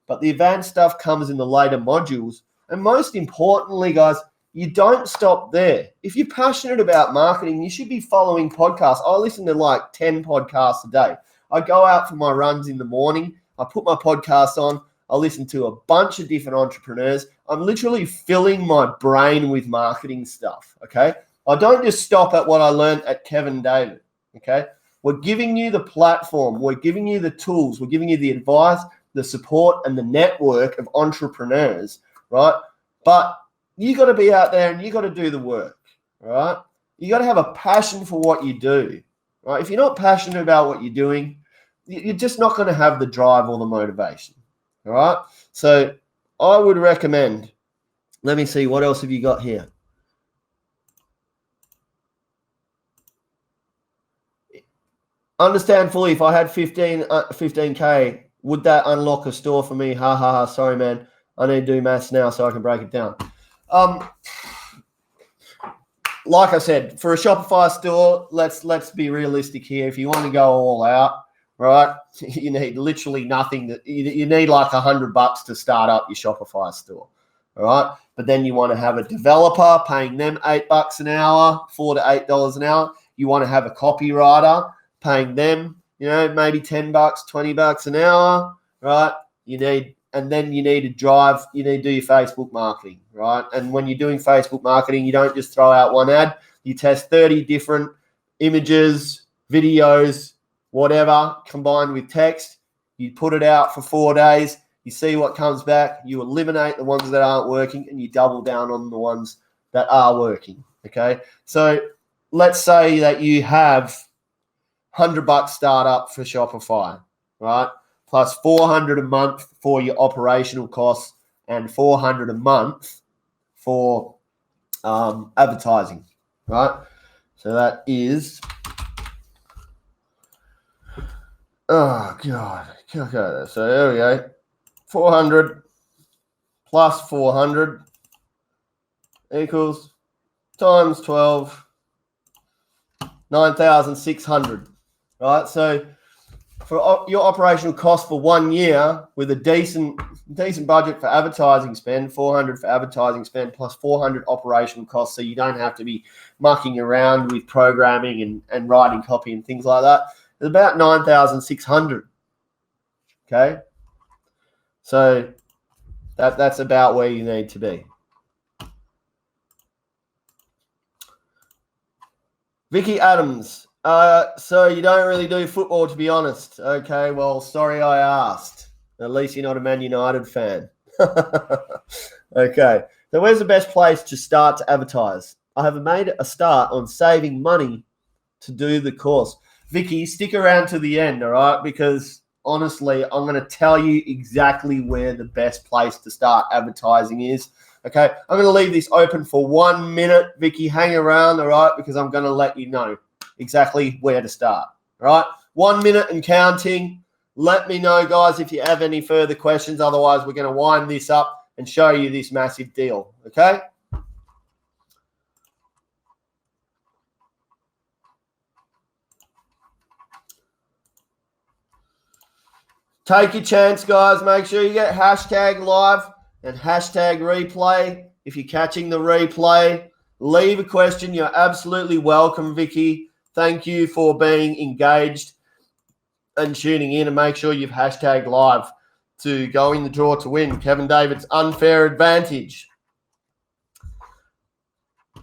but the advanced stuff comes in the later modules. And most importantly, guys, you don't stop there. If you're passionate about marketing, you should be following podcasts. I listen to like 10 podcasts a day. I go out for my runs in the morning. I put my podcast on. I listen to a bunch of different entrepreneurs. I'm literally filling my brain with marketing stuff, okay? I don't just stop at what I learned at Kevin David, okay? We're giving you the platform. We're giving you the tools. We're giving you the advice, the support, and the network of entrepreneurs, right? But you got to be out there and you got to do the work, right? You got to have a passion for what you do, right? If you're not passionate about what you're doing, you're just not going to have the drive or the motivation, all right? So I would recommend, let me see, what else have you got here? Understand fully, if I had 15K, would that unlock a store for me? Ha, ha, ha. Sorry, man. I need to do maths now so I can break it down. like I said, for a Shopify store, let's be realistic here. If you want to go all out, right, you need literally nothing. You need like $100 to start up your Shopify store, all right? But then you want to have a developer, paying them $8 an hour, $4 to $8 an hour. You want to have a copywriter, paying them, maybe $10, $20 an hour, right? And then you need to drive, you need to do your Facebook marketing, right? And when you're doing Facebook marketing, you don't just throw out one ad. You test 30 different images, videos, whatever, combined with text. You put it out for 4 days. You see what comes back. You eliminate the ones that aren't working, and you double down on the ones that are working, okay? So let's say that you have $100 startup for Shopify, right? Plus $400 a month for your operational costs and $400 a month for advertising, right? So that is, oh God, okay. So there we go, 400 plus 400 equals times 12, 9,600, right? So for your operational cost for 1 year with a decent budget for advertising spend, 400 for advertising spend plus 400 operational costs, so you don't have to be mucking around with programming and writing copy and things like that. It's about 9,600. Okay, so that's about where you need to be. Vicky Adams. So you don't really do football, to be honest. Okay, well, sorry I asked. At least you're not a Man United fan. Okay, so where's the best place to start to advertise? I have made a start on saving money to do the course. Vicky, stick around to the end, all right? Because honestly, I'm going to tell you exactly where the best place to start advertising is. Okay, I'm going to leave this open for 1 minute. Vicky, hang around, all right? Because I'm going to let you know exactly where to start. All right, 1 minute and counting. Let me know, guys, if you have any further questions. Otherwise, we're going to wind this up and show you this massive deal. Okay. Take your chance, guys. Make sure you get hashtag live and hashtag replay. If you're catching the replay, leave a question. You're absolutely welcome, Vicky. Thank you for being engaged and tuning in, and make sure you've hashtag live to go in the draw to win Kevin David's Unfair Advantage.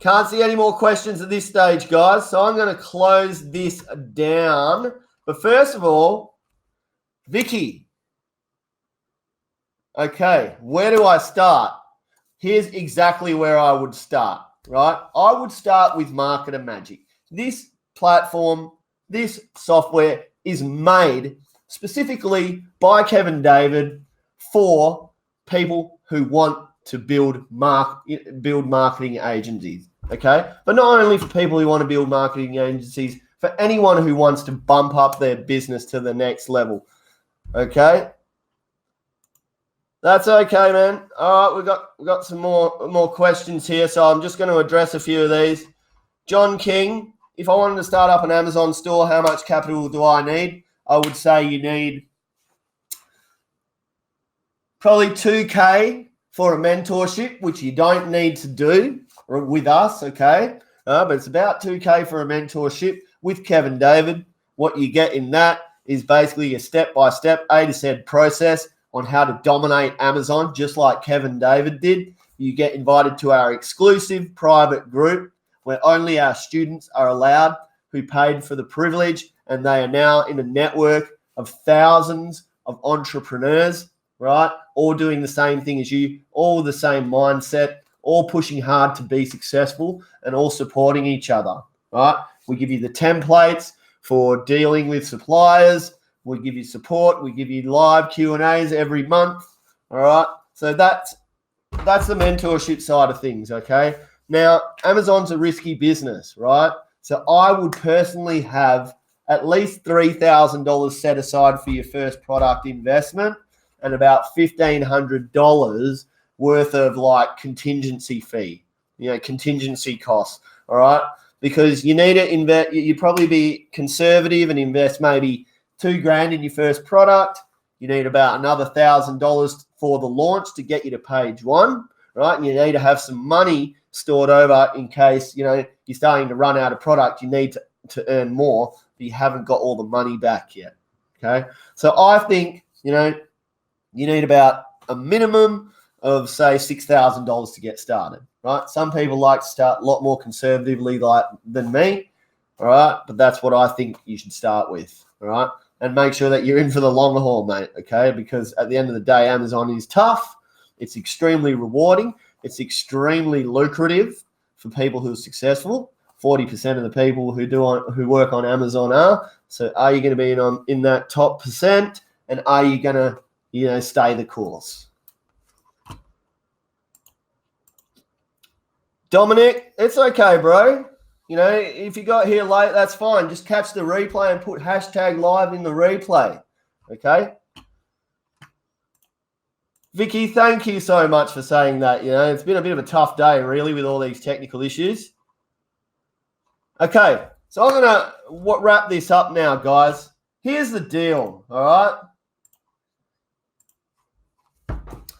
Can't see any more questions at this stage, guys, so I'm going to close this down. But first of all, Vicky, okay, where do I start? Here's exactly where I would start, right? I would start with MarketerMagic. This platform, this software is made specifically by Kevin David for people who want to build marketing agencies, okay? But not only for people who want to build marketing agencies, for anyone who wants to bump up their business to the next level, okay? That's okay, man. All right, we've got some more questions here, so I'm just going to address a few of these. John King, if I wanted to start up an Amazon store, how much capital do I need? I would say you need probably $2,000 for a mentorship, which you don't need to do with us, okay? But it's about $2,000 for a mentorship with Kevin David. What you get in that is basically a step-by-step A to Z process on how to dominate Amazon, just like Kevin David did. You get invited to our exclusive private group where only our students are allowed who paid for the privilege, and they are now in a network of thousands of entrepreneurs, right? All doing the same thing as you, all the same mindset, all pushing hard to be successful and all supporting each other, right? We give you the templates for dealing with suppliers. We give you support. We give you live Q&As every month, all right? So that's the mentorship side of things, okay? Now, Amazon's a risky business, right? So I would personally have at least $3,000 set aside for your first product investment and about $1,500 worth of like contingency fee, contingency costs. all right? Because you need to invest, you'd probably be conservative and invest maybe $2,000 in your first product. You need about another $1,000 for the launch to get you to page 1, right? And you need to have some money stored over in case, you're starting to run out of product. You need to earn more, but you haven't got all the money back yet, okay? So I think, you need about a minimum of, say, $6,000 to get started, right? Some people like to start a lot more conservatively than me, all right? But that's what I think you should start with, all right? And make sure that you're in for the long haul, mate, okay? Because at the end of the day, Amazon is tough. It's extremely rewarding. It's extremely lucrative for people who are successful. 40% of the people who work on Amazon are. So are you going to be in that top percent? And are you going to, stay the course? Dominic, it's okay, bro. If you got here late, that's fine. Just catch the replay and put #live in the replay, okay? Vicky, thank you so much for saying that. It's been a bit of a tough day, really, with all these technical issues. Okay, so I'm going to wrap this up now, guys. Here's the deal, all right?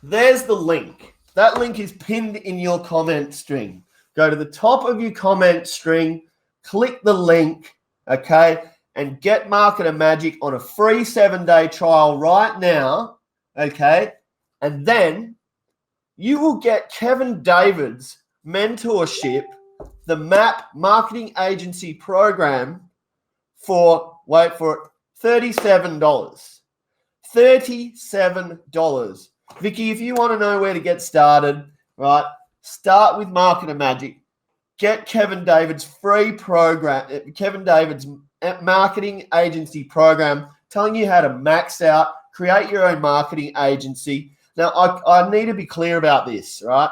There's the link. That link is pinned in your comment string. Go to the top of your comment string, click the link, okay, and get MarketerMagic on a free 7-day trial right now, okay? And then you will get Kevin David's mentorship, the MAP Marketing Agency Program, for, wait for it, $37. $37. Vicky, if you want to know where to get started, right, start with MarketerMagic. Get Kevin David's free program, Kevin David's marketing agency program, telling you how to max out, create your own marketing agency. Now, I need to be clear about this, right?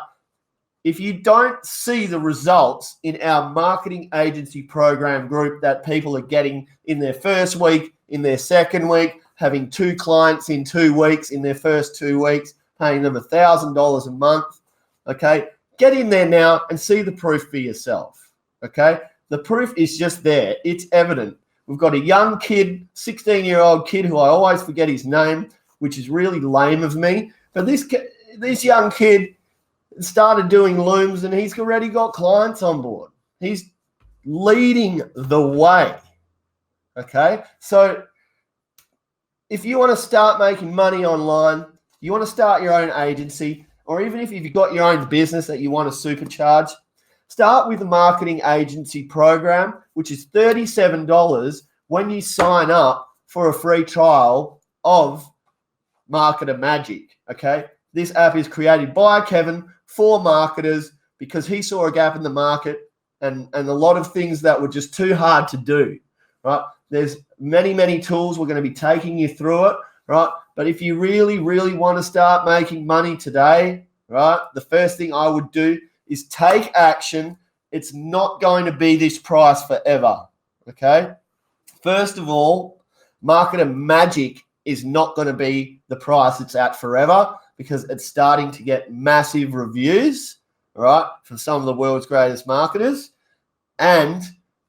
If you don't see the results in our marketing agency program group that people are getting in their first week, in their second week, having 2 clients in 2 weeks, in their first 2 weeks, paying them $1,000 a month, okay? Get in there now and see the proof for yourself, okay? The proof is just there. It's evident. We've got a young kid, 16-year-old kid who I always forget his name, which is really lame of me. But this young kid started doing looms and he's already got clients on board. He's leading the way, okay? So if you want to start making money online, you want to start your own agency, or even if you've got your own business that you want to supercharge, start with the marketing agency program, which is $37 when you sign up for a free trial of MarketerMagic, okay? This app is created by Kevin for marketers because he saw a gap in the market and a lot of things that were just too hard to do, right? There's many, many tools. We're going to be taking you through it, right? But if you really, really want to start making money today, right, the first thing I would do is take action. It's not going to be this price forever, okay? First of all, MarketerMagic is not going to be the price it's at forever because it's starting to get massive reviews, right, from some of the world's greatest marketers. And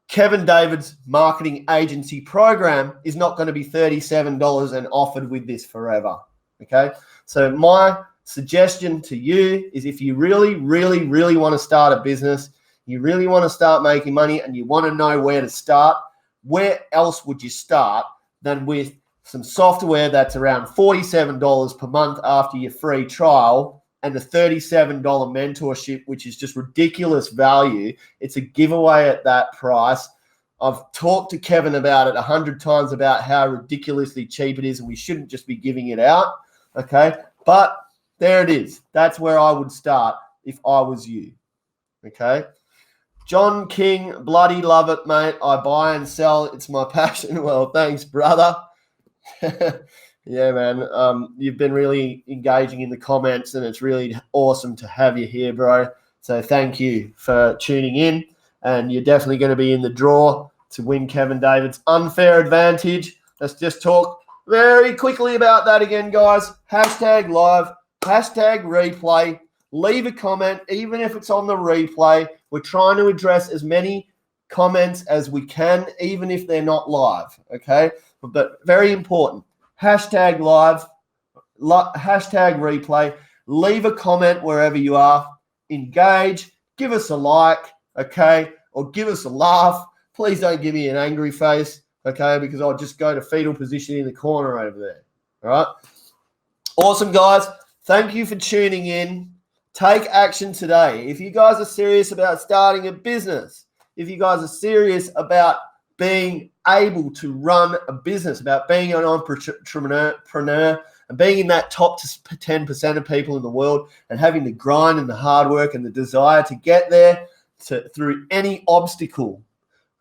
Kevin David's marketing agency program is not going to be $37 and offered with this forever, okay? So my suggestion to you is if you really, really, really want to start a business, you really want to start making money and you want to know where to start, where else would you start than with some software that's around $47 per month after your free trial and a $37 mentorship, which is just ridiculous value. It's a giveaway at that price. I've talked to Kevin about it 100 times about how ridiculously cheap it is and we shouldn't just be giving it out, okay? But there it is. That's where I would start if I was you, okay? John King, bloody love it, mate. I buy and sell. It's my passion. Well, thanks, brother. Yeah, man. You've been really engaging in the comments and it's really awesome to have you here, bro. So thank you for tuning in. And you're definitely going to be in the draw to win Kevin David's unfair advantage. Let's just talk very quickly about that again, guys. #live, #replay. leave a comment, even if it's on the replay. We're trying to address as many comments as we can, even if they're not live, okay? But very important, hashtag live, hashtag replay, leave a comment wherever you are, engage, give us a like, okay? Or give us a laugh. Please don't give me an angry face, okay? Because I'll just go to fetal position in the corner over there, all right? Awesome, guys. Thank you for tuning in. Take action today. If you guys are serious about starting a business, if you guys are serious about being able to run a business, about being an entrepreneur and being in that top 10% of people in the world and having the grind and the hard work and the desire to get there through any obstacle,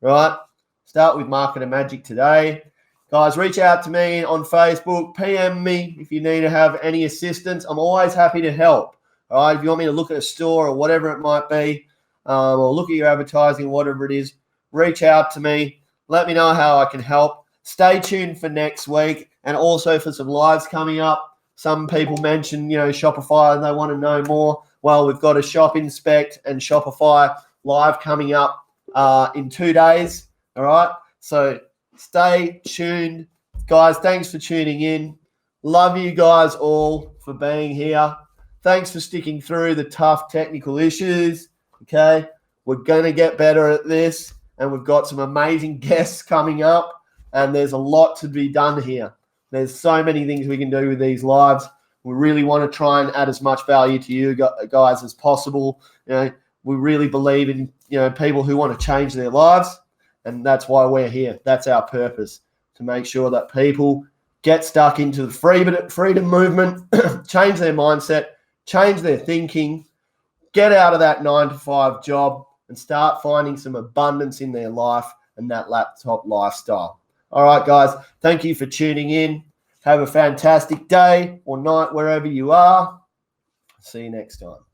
right? Start with MarketerMagic today. Guys, reach out to me on Facebook, PM me if you need to have any assistance. I'm always happy to help. All right, if you want me to look at a store or whatever it might be, or look at your advertising, whatever it is, reach out to me. Let me know how I can help. Stay tuned for next week and also for some lives coming up. Some people mention, Shopify and they want to know more. Well, we've got a Shop Inspect and Shopify live coming up in 2 days. All right, so stay tuned. Guys, thanks for tuning in. Love you guys all for being here. Thanks for sticking through the tough technical issues, okay? We're going to get better at this, and we've got some amazing guests coming up, and there's a lot to be done here. There's so many things we can do with these lives. We really want to try and add as much value to you guys as possible. We really believe in, people who want to change their lives. And that's why we're here. That's our purpose, to make sure that people get stuck into the freedom movement, change their mindset, change their thinking, get out of that 9-to-5 job and start finding some abundance in their life and that laptop lifestyle. All right, guys, thank you for tuning in. Have a fantastic day or night wherever you are. See you next time.